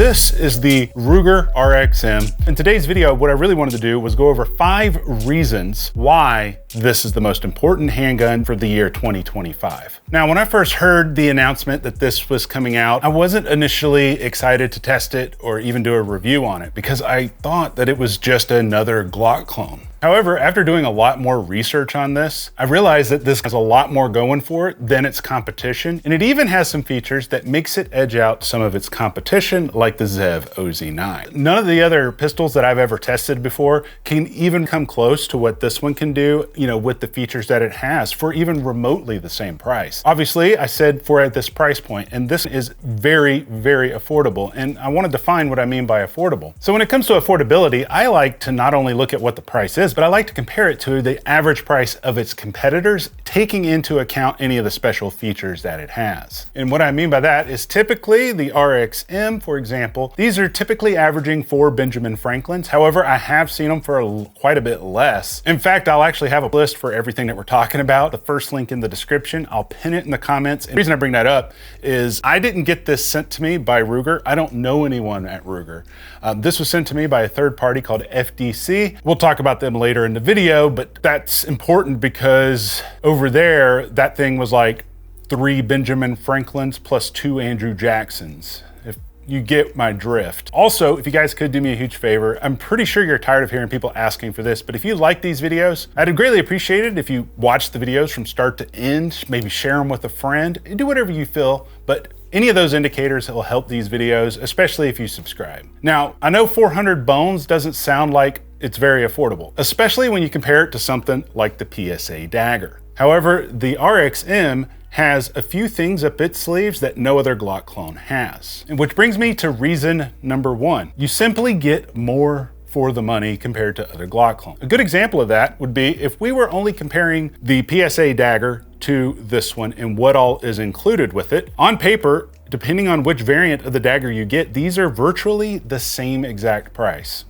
This is the Ruger RXM. In today's video, what I really wanted to do was go over 5 reasons why this is the most important handgun for the year 2025. Now, when I first heard the announcement that this was coming out, I wasn't initially excited to test it or even do a review on it because I thought that it was just another Glock clone. However, after doing a lot more research on this, I realized that this has a lot more going for it than its competition, and it even has some features that makes it edge out some of its competition, like the ZEV OZ9. None of the other pistols that I've ever tested before can even come close to what this one can do, with the features that it has for even remotely the same price. Obviously, I said for at this price point, and this is very, very affordable, and I want to define what I mean by affordable. So when it comes to affordability, I like to not only look at what the price is, but I like to compare it to the average price of its competitors, taking into account any of the special features that it has. And what I mean by that is typically the RXM, for example, these are typically averaging 4 Benjamin Franklins. However, I have seen them for quite a bit less. In fact, I'll actually have a list for everything that we're talking about. The first link in the description, I'll pin it in the comments. And the reason I bring that up is I didn't get this sent to me by Ruger. I don't know anyone at Ruger. This was sent to me by a third party called FDC. We'll talk about them later in the video, but that's important because over there, that thing was like 3 Benjamin Franklins plus 2 Andrew Jacksons. If you get my drift. Also, if you guys could do me a huge favor, I'm pretty sure you're tired of hearing people asking for this, but if you like these videos, I'd greatly appreciate it if you watch the videos from start to end, maybe share them with a friend, do whatever you feel, but any of those indicators will help these videos, especially if you subscribe. Now, I know 400 bones doesn't sound like it's very affordable, especially when you compare it to something like the PSA Dagger. However, the RXM has a few things up its sleeves that no other Glock clone has. And which brings me to reason number 1. You simply get more for the money compared to other Glock clones. A good example of that would be if we were only comparing the PSA Dagger to this one and what all is included with it. On paper, depending on which variant of the Dagger you get, these are virtually the same exact price.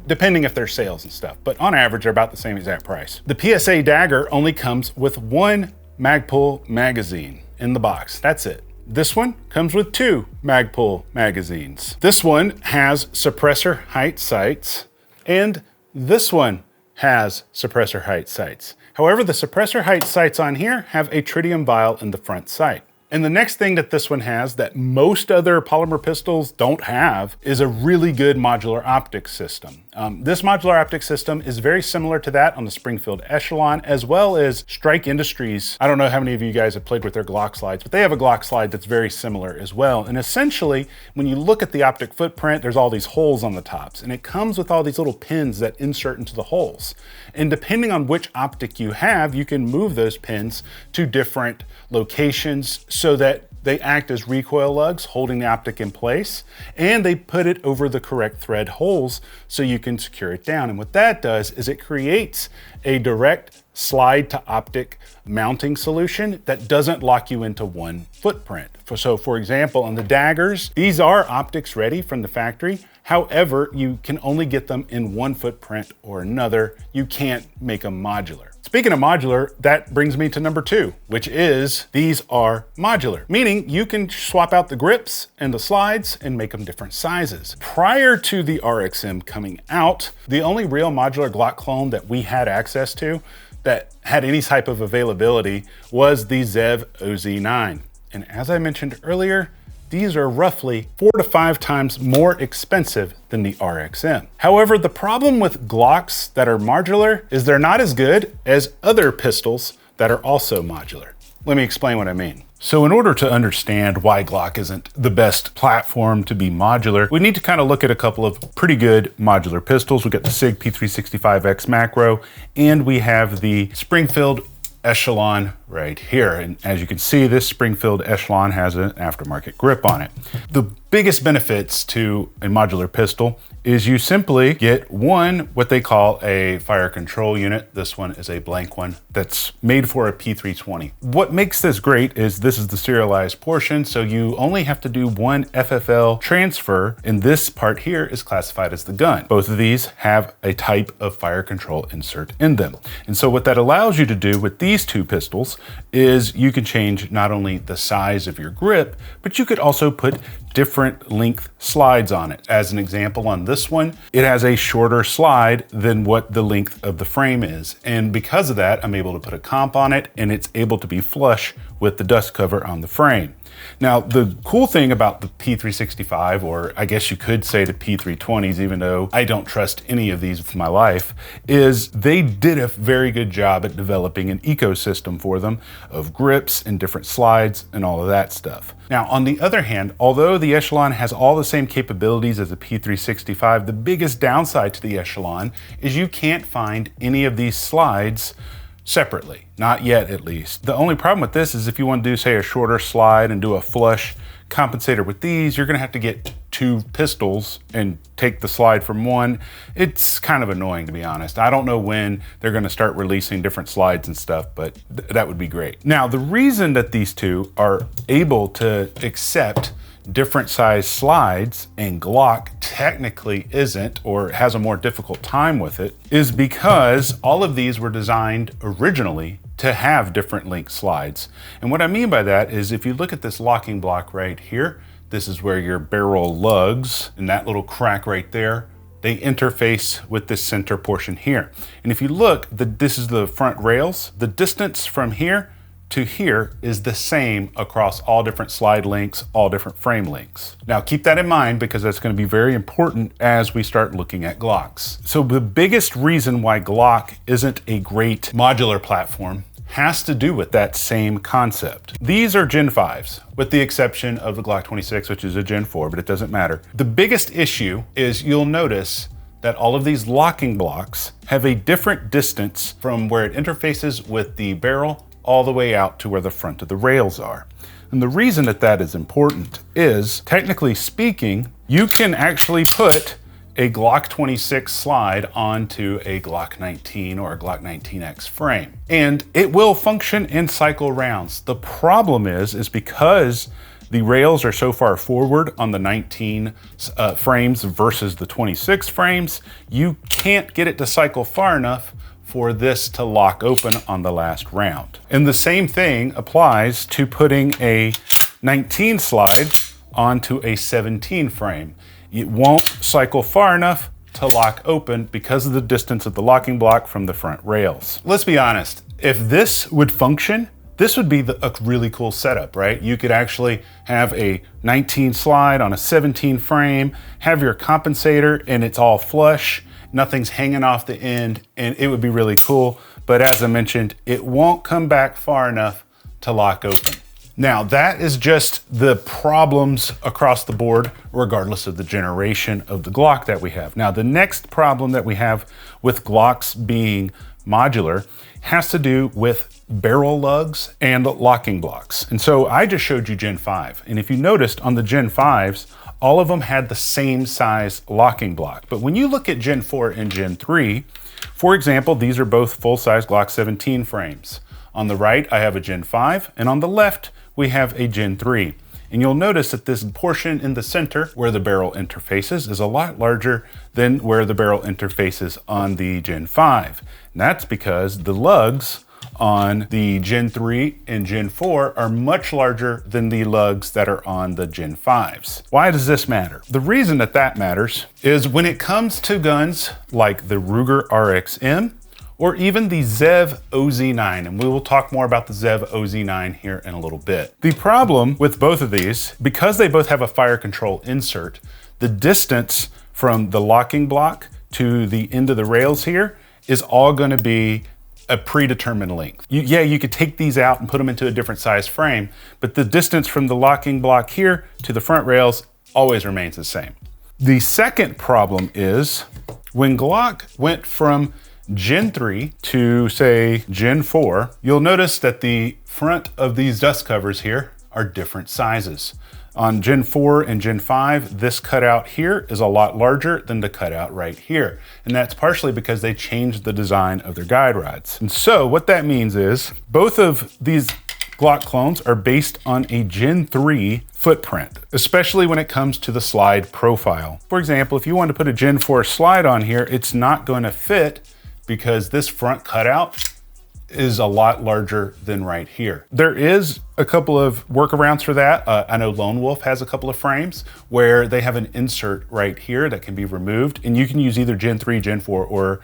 Depending if there's sales and stuff, but on average, they're about the same exact price. The PSA Dagger only comes with 1 Magpul magazine in the box. That's it. This one comes with 2 Magpul magazines. This one has suppressor height sights, and this one has suppressor height sights. However, the suppressor height sights on here have a tritium vial in the front sight. And the next thing that this one has that most other polymer pistols don't have is a really good modular optics system. This modular optics system is very similar to that on the Springfield Echelon, as well as Strike Industries. I don't know how many of you guys have played with their Glock slides, but they have a Glock slide that's very similar as well. And essentially, when you look at the optic footprint, there's all these holes on the tops, and it comes with all these little pins that insert into the holes. And depending on which optic you have, you can move those pins to different locations so that they act as recoil lugs, holding the optic in place, and they put it over the correct thread holes so you can secure it down. And what that does is it creates a direct slide to optic mounting solution that doesn't lock you into one footprint. So for example, on the Daggers, these are optics ready from the factory. However, you can only get them in one footprint or another. You can't make them modular. Speaking of modular, that brings me to number 2, which is these are modular, meaning you can swap out the grips and the slides and make them different sizes. Prior to the RXM coming out, the only real modular Glock clone that we had access to that had any type of availability was the ZEV OZ9. And as I mentioned earlier, these are roughly 4 to 5 times more expensive than the RXM. However, the problem with Glocks that are modular is they're not as good as other pistols that are also modular. Let me explain what I mean. So in order to understand why Glock isn't the best platform to be modular, we need to kind of look at a couple of pretty good modular pistols. We got the SIG P365X Macro, and we have the Springfield Echelon right here. And as you can see, this Springfield Echelon has an aftermarket grip on it. The biggest benefits to a modular pistol is you simply get what they call a fire control unit. This one is a blank one that's made for a P320. What makes this great is this is the serialized portion, so you only have to do 1 FFL transfer, and this part here is classified as the gun. Both of these have a type of fire control insert in them. And so what that allows you to do with these 2 pistols is you can change not only the size of your grip, but you could also put different length slides on it. As an example, on this one, it has a shorter slide than what the length of the frame is. And because of that, I'm able to put a comp on it, and it's able to be flush with the dust cover on the frame. Now, the cool thing about the P365, or I guess you could say the P320s, even though I don't trust any of these with my life, is they did a very good job at developing an ecosystem for them of grips and different slides and all of that stuff. Now, on the other hand, although the Echelon has all the same capabilities as the P365, the biggest downside to the Echelon is you can't find any of these slides separately, not yet at least. The only problem with this is if you want to do, say, a shorter slide and do a flush compensator with these, you're gonna have to get two pistols and take the slide from one. It's kind of annoying, to be honest. I don't know when they're gonna start releasing different slides and stuff, but that would be great. Now, the reason that these two are able to accept different size slides and Glock technically isn't, or has a more difficult time with it, is because all of these were designed originally to have different length slides. And what I mean by that is if you look at this locking block right here, this is where your barrel lugs, and that little crack right there, they interface with this center portion here. And if you look, this is the front rails. The distance from here to here is the same across all different slide lengths, all different frame lengths. Now keep that in mind because that's going to be very important as we start looking at Glocks. So the biggest reason why Glock isn't a great modular platform has to do with that same concept. These are Gen 5s, with the exception of the Glock 26, which is a Gen 4, but it doesn't matter. The biggest issue is you'll notice that all of these locking blocks have a different distance from where it interfaces with the barrel all the way out to where the front of the rails are. And the reason that that is important is, technically speaking, you can actually put a Glock 26 slide onto a Glock 19 or a Glock 19X frame, and it will function and cycle rounds. The problem is because the rails are so far forward on the 19 frames versus the 26 frames, you can't get it to cycle far enough for this to lock open on the last round. And the same thing applies to putting a 19 slide onto a 17 frame. It won't cycle far enough to lock open because of the distance of the locking block from the front rails. Let's be honest, if this would function, this would be a really cool setup, right? You could actually have a 19 slide on a 17 frame, have your compensator, and it's all flush, nothing's hanging off the end, and it would be really cool. But as I mentioned, it won't come back far enough to lock open. Now, that is just the problems across the board, regardless of the generation of the Glock that we have. Now, the next problem that we have with Glocks being modular has to do with barrel lugs and locking blocks. And so I just showed you Gen 5. And if you noticed on the Gen 5s, all of them had the same size locking block. But when you look at Gen 4 and Gen 3, for example, these are both full-size Glock 17 frames. On the right, I have a Gen 5, and on the left, we have a Gen 3. And you'll notice that this portion in the center where the barrel interfaces is a lot larger than where the barrel interfaces on the Gen 5. And that's because the lugs on the Gen 3 and Gen 4 are much larger than the lugs that are on the Gen 5s. Why does this matter? The reason that that matters is when it comes to guns like the Ruger RXM or even the Zev OZ9, and we will talk more about the Zev OZ9 here in a little bit. The problem with both of these, because they both have a fire control insert, the distance from the locking block to the end of the rails here is all gonna be a predetermined length. You could take these out and put them into a different size frame, but the distance from the locking block here to the front rails always remains the same. The second problem is when Glock went from Gen 3 to, say, Gen 4, you'll notice that the front of these dust covers here are different sizes. On Gen 4 and Gen 5, this cutout here is a lot larger than the cutout right here. And that's partially because they changed the design of their guide rods. And so what that means is both of these Glock clones are based on a Gen 3 footprint, especially when it comes to the slide profile. For example, if you want to put a Gen 4 slide on here, it's not going to fit because this front cutout is a lot larger than right here. There is a couple of workarounds for that. I know Lone Wolf has a couple of frames where they have an insert right here that can be removed, and you can use either Gen 3, Gen 4, or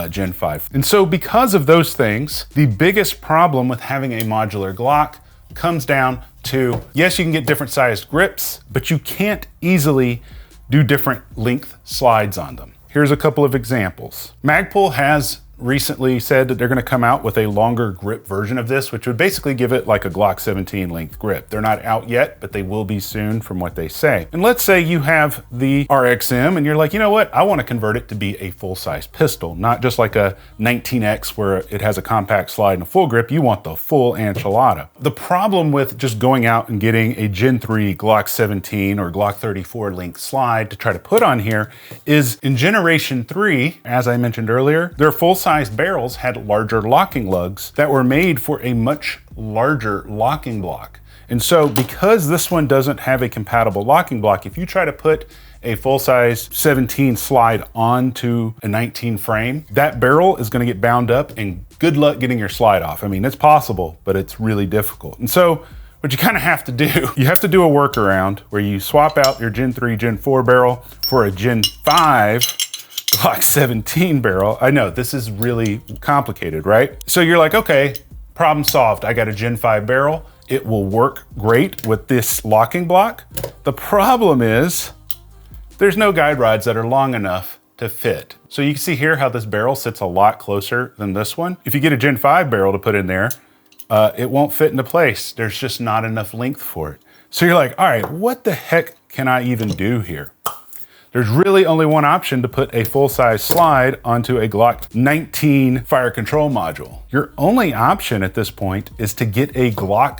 Gen 5. And so because of those things, the biggest problem with having a modular Glock comes down to, yes, you can get different sized grips, but you can't easily do different length slides on them. Here's a couple of examples. Magpul has recently said that they're going to come out with a longer grip version of this, which would basically give it like a Glock 17 length grip. They're not out yet, but they will be soon from what they say. And let's say you have the RXM and you're like, you know what? I want to convert it to be a full-size pistol, not just like a 19X where it has a compact slide and a full grip. You want the full enchilada. The problem with just going out and getting a Gen 3 Glock 17 or Glock 34 length slide to try to put on here is in Generation 3, as I mentioned earlier, their full-size barrels had larger locking lugs that were made for a much larger locking block. And so because this one doesn't have a compatible locking block, if you try to put a full-size 17 slide onto a 19 frame, that barrel is going to get bound up and good luck getting your slide off. I mean, it's possible, but it's really difficult. And so what you kind of have to do, you have to do a workaround where you swap out your Gen 3, Gen 4 barrel for a Gen 5 Glock 17 barrel. I know this is really complicated, right? So you're like, okay, problem solved. I got a Gen 5 barrel. It will work great with this locking block. The problem is there's no guide rods that are long enough to fit. So you can see here how this barrel sits a lot closer than this one. If you get a Gen 5 barrel to put in there, it won't fit into place. There's just not enough length for it. So you're like, all right, what the heck can I even do here? There's really only one option to put a full-size slide onto a Glock 19 fire control module. Your only option at this point is to get a Glock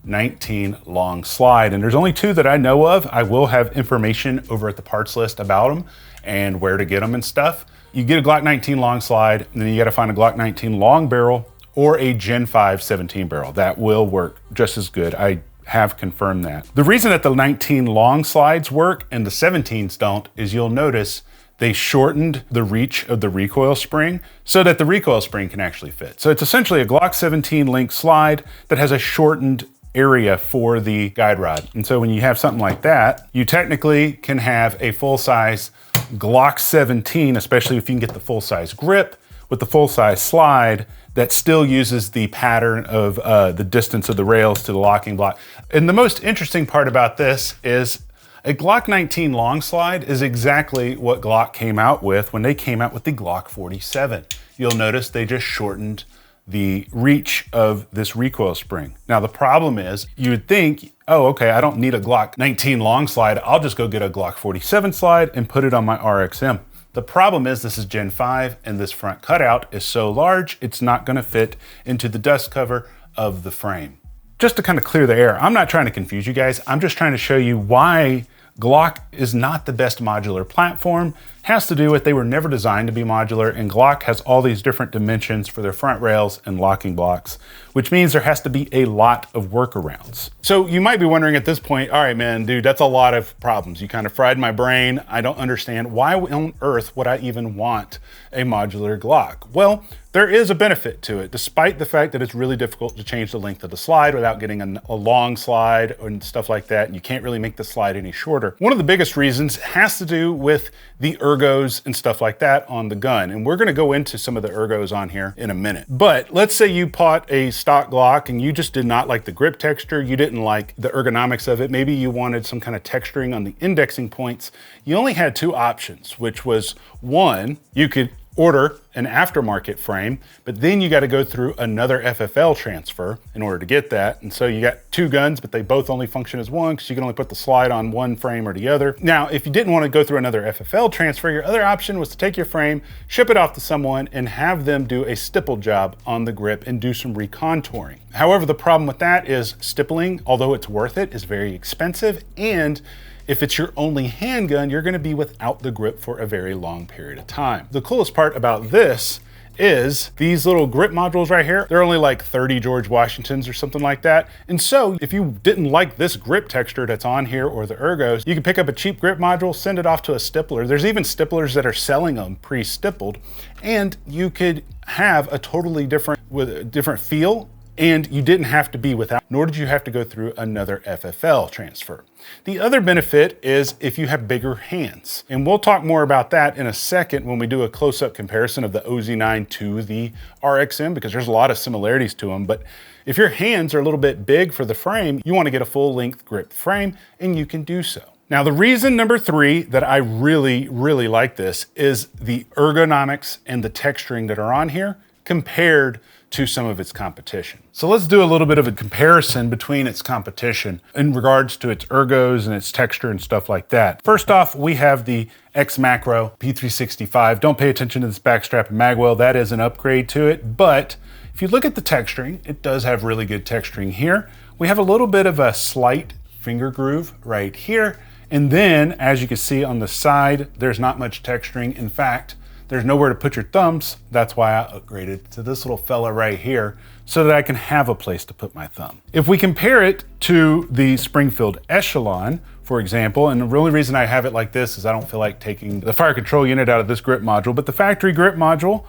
19 long slide. And there's only two that I know of. I will have information over at the parts list about them and where to get them and stuff. You get a Glock 19 long slide, and then you got to find a Glock 19 long barrel or a Gen 5 17 barrel. That will work just as good. I have confirmed that. The reason that the 19 long slides work and the 17s don't is you'll notice they shortened the reach of the recoil spring so that the recoil spring can actually fit. So it's essentially a Glock 17 length slide that has a shortened area for the guide rod. And so when you have something like that, you technically can have a full-size Glock 17, especially if you can get the full-size grip with the full-size slide that still uses the pattern of the distance of the rails to the locking block. And the most interesting part about this is a Glock 19 long slide is exactly what Glock came out with when they came out with the Glock 47. You'll notice they just shortened the reach of this recoil spring. Now the problem is, you would think, oh, okay, I don't need a Glock 19 long slide. I'll just go get a Glock 47 slide and put it on my RXM. The problem is this is Gen 5 and this front cutout is so large, it's not gonna fit into the dust cover of the frame. Just to kind of clear the air, I'm not trying to confuse you guys. I'm just trying to show you why Glock is not the best modular platform. Has to do with they were never designed to be modular, and Glock has all these different dimensions for their front rails and locking blocks, which means there has to be a lot of workarounds. So you might be wondering at this point, all right, man, dude, that's a lot of problems. You kind of fried my brain. I don't understand. Why on earth would I even want a modular Glock? Well, there is a benefit to it, despite the fact that it's really difficult to change the length of the slide without getting a long slide and stuff like that, and you can't really make the slide any shorter. One of the biggest reasons has to do with the ergos and stuff like that on the gun, and we're gonna go into some of the ergos on here in a minute. But let's say you bought a stock Glock and you just did not like the grip texture, you didn't like the ergonomics of it, maybe you wanted some kind of texturing on the indexing points. You only had two options, which was one, you could order an aftermarket frame, but then you got to go through another FFL transfer in order to get that. And so you got two guns, but they both only function as one because you can only put the slide on one frame or the other. Now, if you didn't want to go through another FFL transfer, your other option was to take your frame, ship it off to someone, and have them do a stipple job on the grip and do some recontouring. However, the problem with that is stippling, although it's worth it, is very expensive, and if it's your only handgun, you're gonna be without the grip for a very long period of time. The coolest part about this is these little grip modules right here. They're only like 30 George Washingtons or something like that. And so if you didn't like this grip texture that's on here or the ergos, you can pick up a cheap grip module, send it off to a stippler. There's even stipplers that are selling them pre-stippled, and you could have a totally different with a different feel, and you didn't have to be without, nor did you have to go through another FFL transfer. The other benefit is if you have bigger hands. And we'll talk more about that in a second when we do a close-up comparison of the OZ9 to the RXM, because there's a lot of similarities to them. But if your hands are a little bit big for the frame, you want to get a full-length grip frame, and you can do so. Now, the reason number 3 that I really like this is the ergonomics and the texturing that are on here compared to some of its competition. So let's do a little bit of a comparison between its competition in regards to its ergos and its texture and stuff like that. First off, we have the X Macro P365. Don't pay attention to this backstrap and magwell. That is an upgrade to it. But if you look at the texturing, it does have really good texturing here. We have a little bit of a slight finger groove right here. And then, as you can see on the side, there's not much texturing. In fact, there's nowhere to put your thumbs. That's why I upgraded to this little fella right here so that I can have a place to put my thumb. If we compare it to the Springfield Echelon, for example, and the only reason I have it like this is I don't feel like taking the fire control unit out of this grip module, but the factory grip module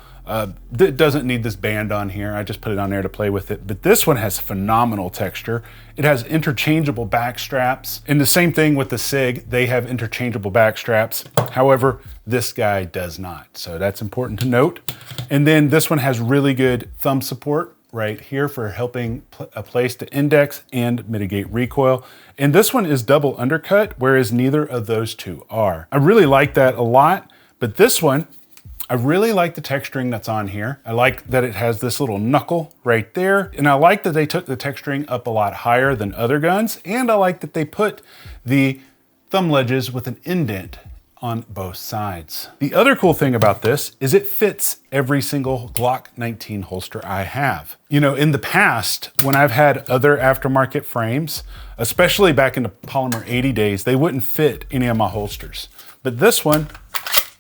doesn't need this band on here. I just put it on there to play with it. But this one has phenomenal texture. It has interchangeable back straps. And the same thing with the SIG, they have interchangeable back straps. However, this guy does not. So that's important to note. And then this one has really good thumb support right here for helping a place to index and mitigate recoil. And this one is double undercut, whereas neither of those two are. I really like that a lot, but this one, I really like the texturing that's on here. I like that it has this little knuckle right there. And I like that they took the texturing up a lot higher than other guns. And I like that they put the thumb ledges with an indent on both sides. The other cool thing about this is it fits every single Glock 19 holster I have. You know, in the past, when I've had other aftermarket frames, especially back in the Polymer 80 days, they wouldn't fit any of my holsters. But this one,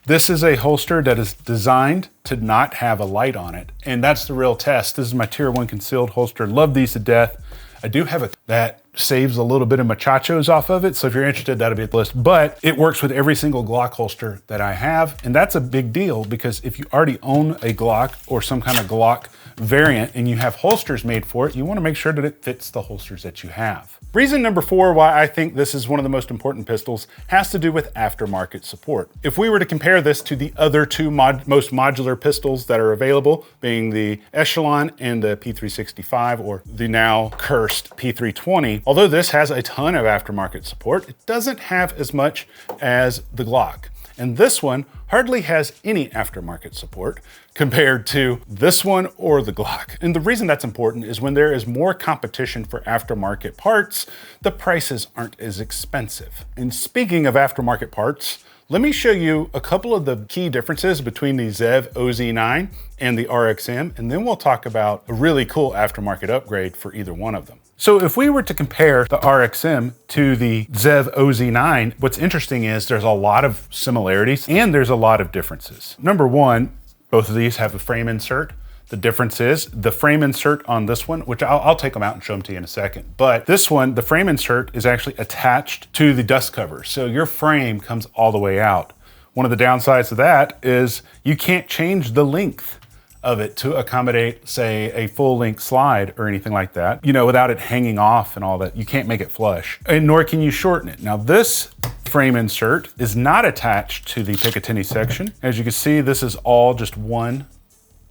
this is a holster that is designed to not have a light on it. And that's the real test. This is my Tier 1 concealed holster. Love these to death. I do have a that saves a little bit of muchachos off of it. So if you're interested, that'll be at the list. But it works with every single Glock holster that I have. And that's a big deal because if you already own a Glock or some kind of Glock variant and you have holsters made for it, you want to make sure that it fits the holsters that you have. Reason number 4 why I think this is one of the most important pistols has to do with aftermarket support. If we were to compare this to the other two most modular pistols that are available, being the Echelon and the P365 or the now cursed P320, although this has a ton of aftermarket support, it doesn't have as much as the Glock. And this one hardly has any aftermarket support compared to this one or the Glock. And the reason that's important is when there is more competition for aftermarket parts, the prices aren't as expensive. And speaking of aftermarket parts, let me show you a couple of the key differences between the ZEV OZ9 and the RXM, and then we'll talk about a really cool aftermarket upgrade for either one of them. So if we were to compare the RXM to the ZEV OZ9, what's interesting is there's a lot of similarities and there's a lot of differences. Number one, both of these have a frame insert. The difference is the frame insert on this one, which I'll take them out and show them to you in a second. But this one, the frame insert is actually attached to the dust cover. So your frame comes all the way out. One of the downsides of that is you can't change the length of it to accommodate, say, a full-length slide or anything like that, you know, without it hanging off and all that. You can't make it flush, and nor can you shorten it. Now, this frame insert is not attached to the Picatinny section. As you can see, this is all just one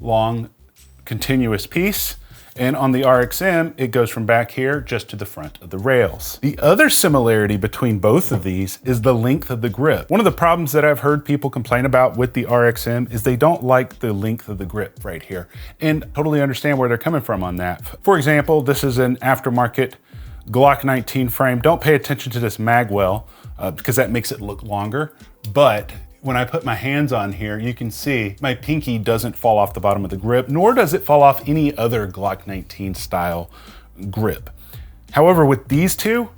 long continuous piece. And on the RXM, it goes from back here just to the front of the rails. The other similarity between both of these is the length of the grip. One of the problems that I've heard people complain about with the RXM is they don't like the length of the grip right here, and totally understand where they're coming from on that. For example, this is an aftermarket Glock 19 frame. Don't pay attention to this magwell because that makes it look longer, but when I put my hands on here, you can see my pinky doesn't fall off the bottom of the grip, nor does it fall off any other Glock 19 style grip. However, with these two,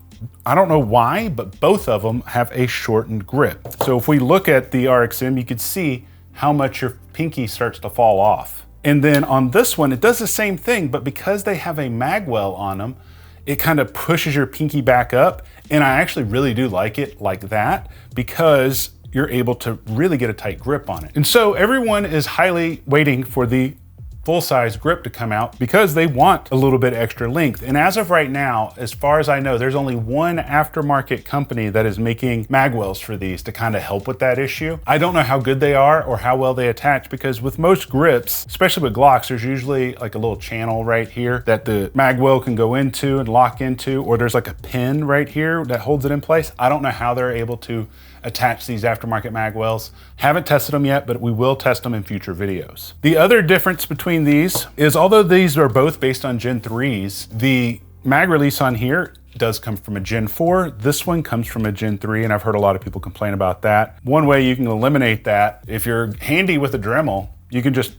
I don't know why, but both of them have a shortened grip. So if we look at the RXM, you can see how much your pinky starts to fall off. And then on this one, it does the same thing, but because they have a magwell on them, it kind of pushes your pinky back up. And I actually really do like it like that because you're able to really get a tight grip on it. And so everyone is highly waiting for the full-size grip to come out because they want a little bit extra length. And as of right now, as far as I know, there's only one aftermarket company that is making magwells for these to kind of help with that issue. I don't know how good they are or how well they attach, because with most grips, especially with Glocks, there's usually like a little channel right here that the magwell can go into and lock into, or there's like a pin right here that holds it in place. I don't know how they're able to attach these aftermarket magwells. Haven't tested them yet, but we will test them in future videos. The other difference between these is, although these are both based on Gen 3s, the mag release on here does come from a Gen 4. This one comes from a Gen 3, and I've heard a lot of people complain about that. One way you can eliminate that, if you're handy with a Dremel, you can just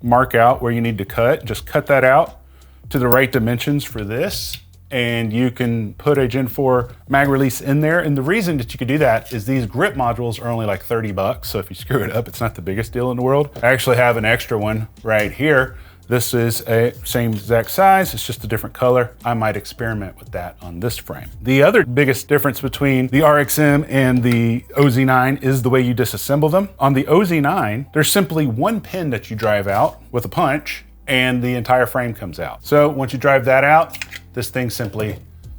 mark out where you need to cut. Just cut that out to the right dimensions for this, and you can put a Gen 4 mag release in there. And the reason that you could do that is these grip modules are only like 30 bucks. So if you screw it up, it's not the biggest deal in the world. I actually have an extra one right here. This is a same exact size, it's just a different color. I might experiment with that on this frame. The other biggest difference between the RXM and the OZ9 is the way you disassemble them. On the OZ9, there's simply one pin that you drive out with a punch and the entire frame comes out. So once you drive that out, this thing simply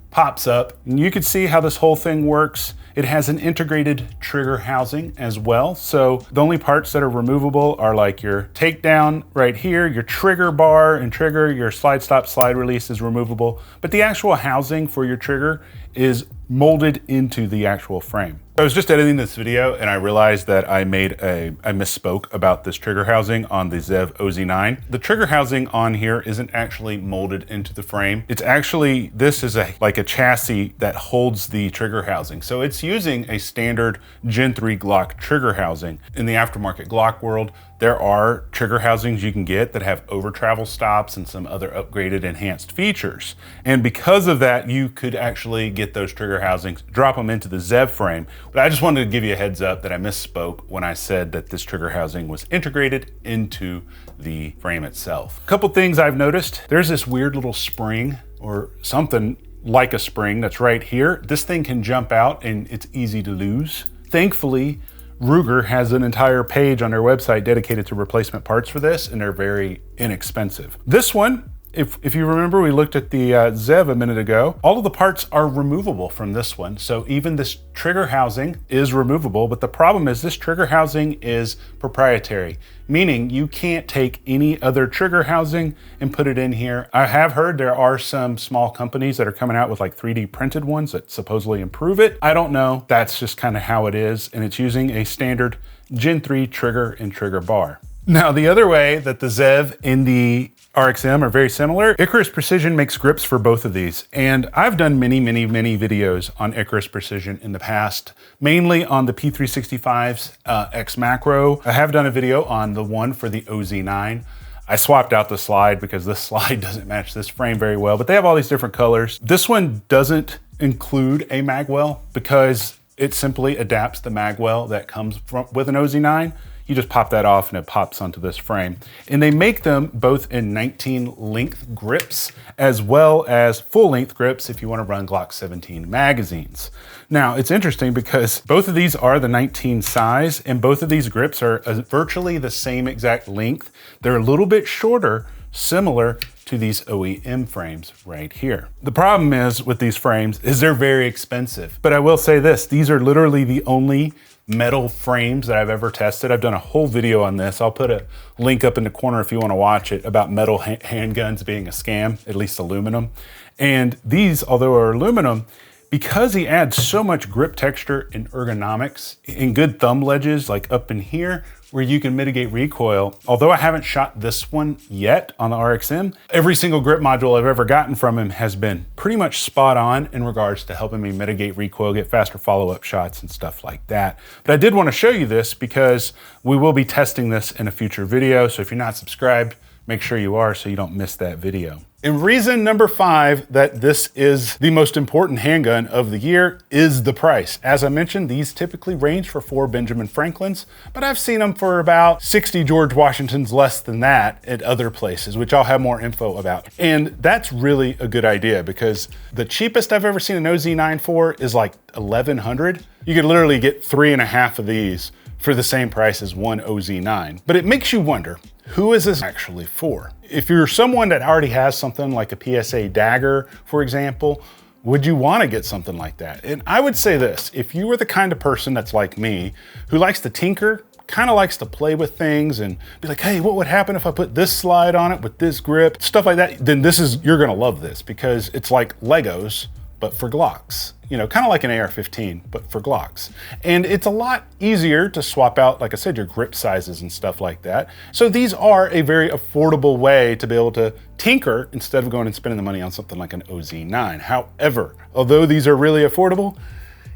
pops up. And you can see how this whole thing works. It has an integrated trigger housing as well. So the only parts that are removable are like your takedown right here, your trigger bar and trigger, your slide stop, slide release is removable, but the actual housing for your trigger is molded into the actual frame. I was just editing this video and I realized that I misspoke about this trigger housing on the ZEV OZ9. The trigger housing on here isn't actually molded into the frame. It's actually, this is like a chassis that holds the trigger housing. So it's using a standard Gen 3 Glock trigger housing. In the aftermarket Glock world, there are trigger housings you can get that have over travel stops and some other upgraded enhanced features. And because of that, you could actually get those trigger housings, drop them into the ZEV frame. But I just wanted to give you a heads up that I misspoke when I said that this trigger housing was integrated into the frame itself. A couple things I've noticed. There's this weird little spring or something like a spring that's right here. This thing can jump out and it's easy to lose. Thankfully, Ruger has an entire page on their website dedicated to replacement parts for this, and they're very inexpensive. This one, if you remember, we looked at the ZEV a minute ago. All of the parts are removable from this one. So even this trigger housing is removable, but the problem is this trigger housing is proprietary, meaning you can't take any other trigger housing and put it in here. I have heard there are some small companies that are coming out with like 3D printed ones that supposedly improve it. I don't know. That's just kind of how it is. And it's using a standard Gen 3 trigger and trigger bar. Now, the other way that the ZEV and the RXM are very similar, Icarus Precision makes grips for both of these. And I've done many videos on Icarus Precision in the past, mainly on the P365's X Macro. I have done a video on the one for the OZ9. I swapped out the slide because this slide doesn't match this frame very well, but they have all these different colors. This one doesn't include a magwell because it simply adapts the magwell that comes with an OZ9. You just pop that off and it pops onto this frame. And they make them both in 19 length grips as well as full length grips if you want to run Glock 17 magazines. Now, it's interesting because both of these are the 19 size and both of these grips are virtually the same exact length. They're a little bit shorter, similar to these OEM frames right here. The problem is with these frames is they're very expensive. But I will say this, these are literally the only metal frames that I've ever tested. I've done a whole video on this. I'll put a link up in the corner if you want to watch it about metal handguns being a scam, at least aluminum. And these, although are aluminum, because he adds so much grip texture and ergonomics and good thumb ledges like up in here where you can mitigate recoil. Although I haven't shot this one yet on the RXM, every single grip module I've ever gotten from him has been pretty much spot on in regards to helping me mitigate recoil, get faster follow-up shots and stuff like that. But I did want to show you this because we will be testing this in a future video. So if you're not subscribed, make sure you are so you don't miss that video. And reason number 5 that this is the most important handgun of the year is the price. As I mentioned, these typically range for 4 Benjamin Franklins, but I've seen them for about 60 George Washingtons, less than that at other places, which I'll have more info about. And that's really a good idea because the cheapest I've ever seen an OZ9 for is like 1,100. You could literally get 3.5 of these for the same price as one OZ9. But it makes you wonder, who is this actually for? If you're someone that already has something like a PSA dagger, for example, would you want to get something like that? And I would say this, if you were the kind of person that's like me, who likes to tinker, kind of likes to play with things and be like, hey, what would happen if I put this slide on it with this grip, stuff like that, then you're gonna love this, because it's like Legos, but for Glocks. You know, kind of like an AR-15, but for Glocks. And it's a lot easier to swap out, like I said, your grip sizes and stuff like that. So these are a very affordable way to be able to tinker instead of going and spending the money on something like an OZ9. However, although these are really affordable,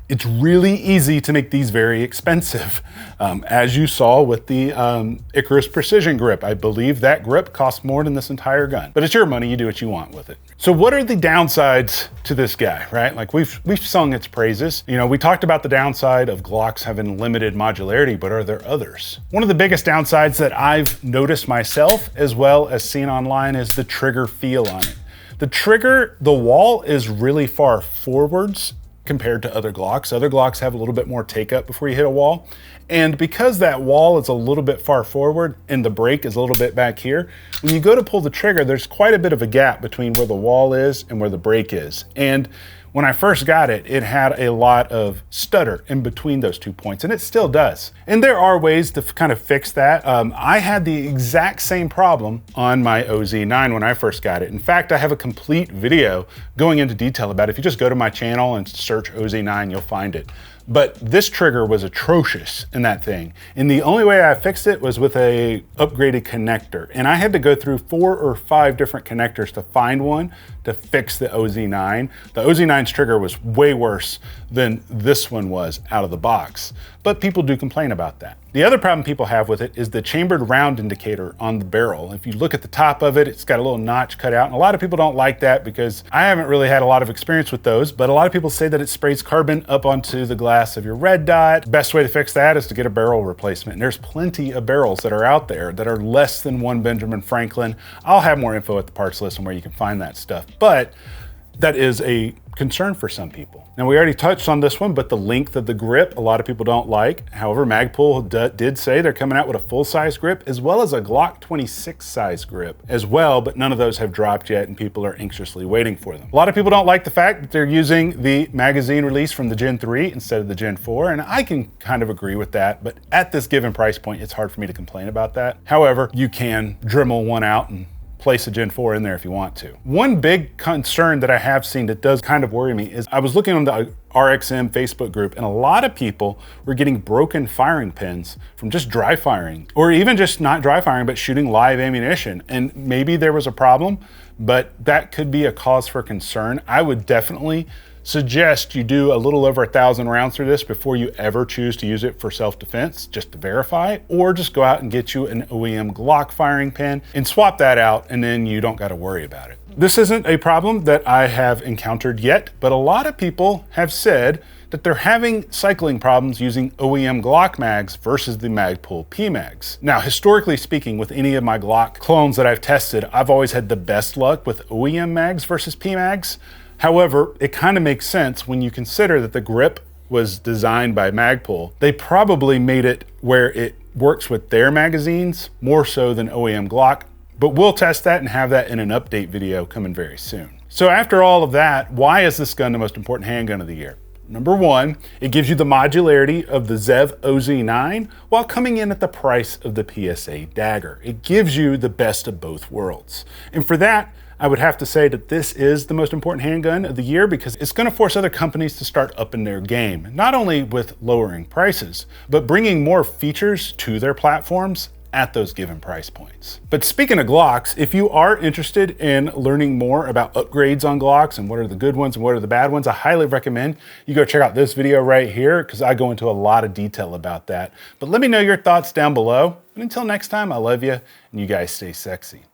it's really easy to make these very expensive. As you saw with the Icarus Precision grip, I believe that grip costs more than this entire gun, but it's your money, you do what you want with it. So what are the downsides to this guy, right? Like we've sung its praises. You know, we talked about the downside of Glocks having limited modularity, but are there others? One of the biggest downsides that I've noticed myself, as well as seen online, is the trigger feel on it. The trigger, the wall is really far forwards compared to other Glocks. Other Glocks have a little bit more take up before you hit a wall. And because that wall is a little bit far forward and the brake is a little bit back here, when you go to pull the trigger, there's quite a bit of a gap between where the wall is and where the brake is. And when I first got it, it had a lot of stutter in between those 2 points, and it still does. And there are ways to kind of fix that. I had the exact same problem on my OZ9 when I first got it. In fact, I have a complete video going into detail about it. If you just go to my channel and search OZ9, you'll find it. But this trigger was atrocious in that thing. And the only way I fixed it was with a upgraded connector. And I had to go through 4 or 5 different connectors to find one to fix the OZ9. The OZ9's trigger was way worse than this one was out of the box. But people do complain about that. The other problem people have with it is the chambered round indicator on the barrel. If you look at the top of it, it's got a little notch cut out. And a lot of people don't like that because I haven't really had a lot of experience with those, but a lot of people say that it sprays carbon up onto the glass of your red dot. Best way to fix that is to get a barrel replacement. And there's plenty of barrels that are out there that are less than one Benjamin Franklin. I'll have more info at the parts list on where you can find that stuff, but that is a concern for some people. Now, we already touched on this one, but the length of the grip, a lot of people don't like. However, Magpul did say they're coming out with a full-size grip as well as a Glock 26 size grip as well, but none of those have dropped yet and people are anxiously waiting for them. A lot of people don't like the fact that they're using the magazine release from the Gen 3 instead of the Gen 4, and I can kind of agree with that, but at this given price point, it's hard for me to complain about that. However, you can Dremel one out and place a Gen 4 in there if you want to. One big concern that I have seen that does kind of worry me is I was looking on the RXM Facebook group and a lot of people were getting broken firing pins from just dry firing, or even just not dry firing, but shooting live ammunition. And maybe there was a problem, but that could be a cause for concern. I would definitely suggest you do a little over 1,000 rounds through this before you ever choose to use it for self-defense, just to verify, or just go out and get you an OEM Glock firing pin and swap that out, and then you don't got to worry about it. This isn't a problem that I have encountered yet, but a lot of people have said that they're having cycling problems using OEM Glock mags versus the Magpul P-mags. Now, historically speaking, with any of my Glock clones that I've tested, I've always had the best luck with OEM mags versus P-mags. However, it kind of makes sense when you consider that the grip was designed by Magpul. They probably made it where it works with their magazines more so than OEM Glock, but we'll test that and have that in an update video coming very soon. So after all of that, why is this gun the most important handgun of the year? Number one, it gives you the modularity of the ZEV OZ9 while coming in at the price of the PSA Dagger. It gives you the best of both worlds. And for that, I would have to say that this is the most important handgun of the year because it's going to force other companies to start upping their game, not only with lowering prices, but bringing more features to their platforms at those given price points. But speaking of Glocks, if you are interested in learning more about upgrades on Glocks and what are the good ones and what are the bad ones, I highly recommend you go check out this video right here because I go into a lot of detail about that. But let me know your thoughts down below. And until next time, I love you and you guys stay sexy.